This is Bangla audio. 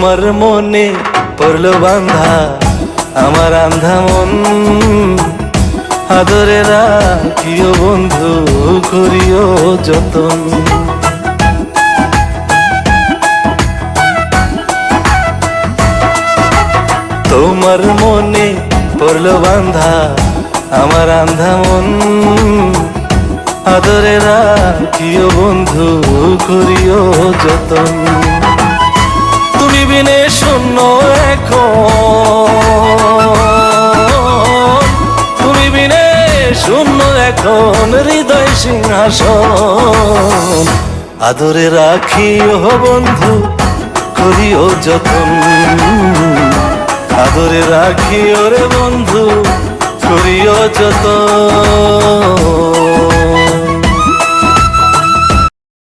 তোমার মনে পড়লো বান্ধা আমার আন্ধা মন, আদরে রাখিও বন্ধু করিও যতন। তোমার মনে পড়লো বান্ধা আমার আন্ধা মন, আদরে রাখিও বন্ধু করিও যতন। তুমি বিনে শূন্য এখন, তুমি বিনে শূন্য এখন হৃদয় সিংহাসন, আদরে রাখিও বন্ধু করিও যতন, আদরে রাখিও রে বন্ধু করিও যতন।